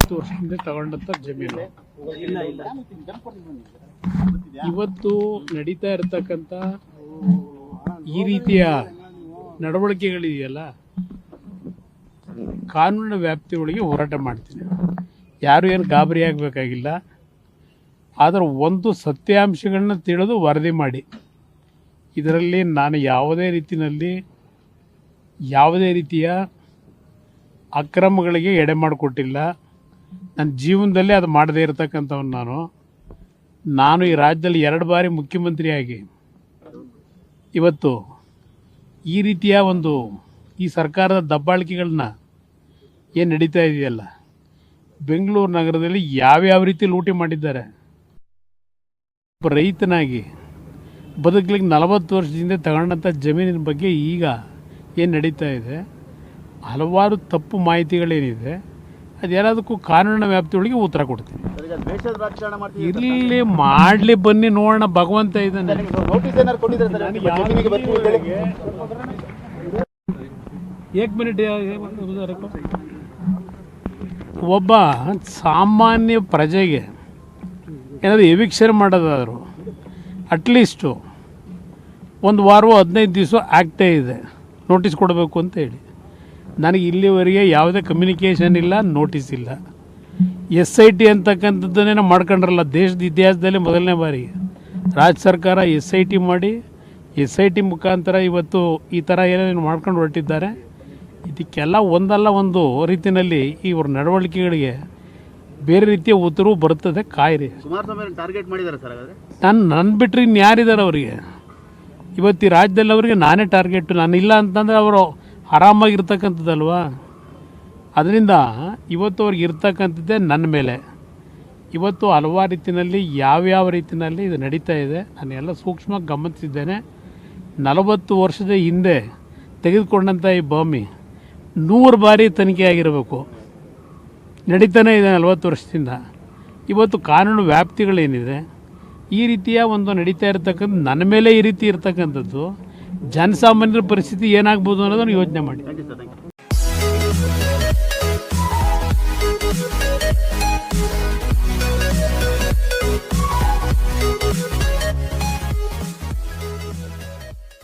40 ವರ್ಷದಿಂದ ತಗೊಂಡಂಥ ಜಮೀನು ಇವತ್ತು ನಡೀತಾ ಇರತಕ್ಕಂಥ ಈ ರೀತಿಯ ನಡವಳಿಕೆಗಳಿದೆಯಲ್ಲ, ಕಾನೂನಿನ ವ್ಯಾಪ್ತಿಯೊಳಗೆ ಹೋರಾಟ ಮಾಡ್ತೀನಿ. ಯಾರು ಏನು ಗಾಬರಿ ಆಗಬೇಕಾಗಿಲ್ಲ. ಆದರೆ ಒಂದು ಸತ್ಯಾಂಶಗಳನ್ನ ತಿಳಿದು ವರದಿ ಮಾಡಿ. ಇದರಲ್ಲಿ ನಾನು ಯಾವುದೇ ರೀತಿಯ ಅಕ್ರಮಗಳಿಗೆ ಎಡೆ ಮಾಡಿಕೊಟ್ಟಿಲ್ಲ. ನನ್ನ ಜೀವನದಲ್ಲಿ ಅದು ಮಾಡದೇ ಇರತಕ್ಕಂಥವನು ನಾನು ಈ ರಾಜ್ಯದಲ್ಲಿ 2 ಬಾರಿ ಮುಖ್ಯಮಂತ್ರಿಯಾಗಿ ಇವತ್ತು ಈ ರೀತಿಯ ಈ ಸರ್ಕಾರದ ದಬ್ಬಾಳಿಕೆಗಳನ್ನ ಏನು ನಡೀತಾ ಇದೆಯಲ್ಲ, ಬೆಂಗಳೂರು ನಗರದಲ್ಲಿ ಯಾವ್ಯಾವ ರೀತಿ ಲೂಟಿ ಮಾಡಿದ್ದಾರೆ. ರೈತನಾಗಿ ಬದುಕಲಿಕ್ಕೆ 40 ವರ್ಷದಿಂದ ತಗೊಂಡಂಥ ಜಮೀನಿನ ಬಗ್ಗೆ ಈಗ ಏನು ನಡೀತಾ ಇದೆ, ಹಲವಾರು ತಪ್ಪು ಮಾಹಿತಿಗಳೇನಿದೆ, ಅದೆಲ್ಲದಕ್ಕೂ ಕಾನೂನಿನ ವ್ಯಾಪ್ತಿಯೊಳಗೆ ಉತ್ತರ ಕೊಡ್ತೀನಿ. ಇರಲಿ, ಮಾಡಲಿ, ಬನ್ನಿ ನೋಡೋಣ, ಭಗವಂತ ಇದ್ದಾನೆ. ಏಕ್ ಮಿನಿಟ್. ಒಬ್ಬ ಸಾಮಾನ್ಯ ಪ್ರಜೆಗೆ ಏನಾದರೂ ಎವಿಕ್ಷನ್ ಮಾಡೋದಾದ್ರು ಅಟ್ಲೀಸ್ಟು 1 ವಾರವೋ 15 ದಿವಸ ಆಗ್ತೇ ಇದೆ ನೋಟಿಸ್ ಕೊಡಬೇಕು ಅಂತ ಹೇಳಿ. ನನಗೆ ಇಲ್ಲಿವರೆಗೆ ಯಾವುದೇ ಕಮ್ಯುನಿಕೇಷನ್ ಇಲ್ಲ, ನೋಟಿಸ್ ಇಲ್ಲ. SIT ಅಂತಕ್ಕಂಥದ್ದನ್ನೇನೋ ಮಾಡ್ಕೊಂಡ್ರಲ್ಲ, ದೇಶದ ಇತಿಹಾಸದಲ್ಲಿ ಮೊದಲನೇ ಬಾರಿಗೆ ರಾಜ್ಯ ಸರ್ಕಾರ SIT ಮಾಡಿ SIT ಮುಖಾಂತರ ಇವತ್ತು ಈ ಥರ ಏನೇನು ಮಾಡ್ಕೊಂಡು ಹೊರಟಿದ್ದಾರೆ. ಇದಕ್ಕೆಲ್ಲ ಒಂದಲ್ಲ ಒಂದು ರೀತಿಯಲ್ಲಿ ಇವ್ರ ನಡವಳಿಕೆಗಳಿಗೆ ಬೇರೆ ರೀತಿಯ ಉತ್ತರವು ಬರುತ್ತದೆ. ಕಾಯಿರಿ. ಟಾರ್ಗೆಟ್ ಮಾಡಿದ್ದಾರೆ ಸರ್. ನನ್ನ ಬಿಟ್ಟರೆ ಇನ್ಯಾರಿದ್ದಾರೆ ಅವರಿಗೆ? ಇವತ್ತು ಈ ರಾಜ್ಯದಲ್ಲಿ ಅವರಿಗೆ ನಾನೇ ಟಾರ್ಗೆಟ್. ನಾನು ಇಲ್ಲ ಅಂತಂದರೆ ಅವರು ಆರಾಮಾಗಿರ್ತಕ್ಕಂಥದ್ದಲ್ವಾ. ಅದರಿಂದ ಇವತ್ತು ಅವ್ರಿಗೆ ಇರ್ತಕ್ಕಂಥದ್ದೇ ನನ್ನ ಮೇಲೆ. ಇವತ್ತು ಹಲವಾರು ರೀತಿಯಲ್ಲಿ ಯಾವ್ಯಾವ ರೀತಿಯಲ್ಲಿ ಇದು ನಡೀತಾ ಇದೆ ನಾನು ಎಲ್ಲ ಸೂಕ್ಷ್ಮವಾಗಿ ಗಮನಿಸಿದ್ದೇನೆ. 40 ವರ್ಷದ ಹಿಂದೆ ತೆಗೆದುಕೊಂಡಂಥ ಈ ಭೂಮಿ 100 ಬಾರಿ ತನಿಖೆ ಆಗಿರಬೇಕು. ನಡೀತಾನೆ ಇದೆ 40 ವರ್ಷದಿಂದ. ಇವತ್ತು ಕಾನೂನು ವ್ಯಾಪ್ತಿಗಳೇನಿದೆ, ಈ ರೀತಿಯ ನಡೀತಾ ಇರತಕ್ಕಂಥ ನನ್ನ ಮೇಲೆ ಈ ರೀತಿ ಇರ್ತಕ್ಕಂಥದ್ದು ಜನಸಾಮಾನ್ಯರ ಪರಿಸ್ಥಿತಿ ಏನಾಗ್ಬೋದು ಅನ್ನೋದನ್ನು ಯೋಚನೆ ಮಾಡಿ.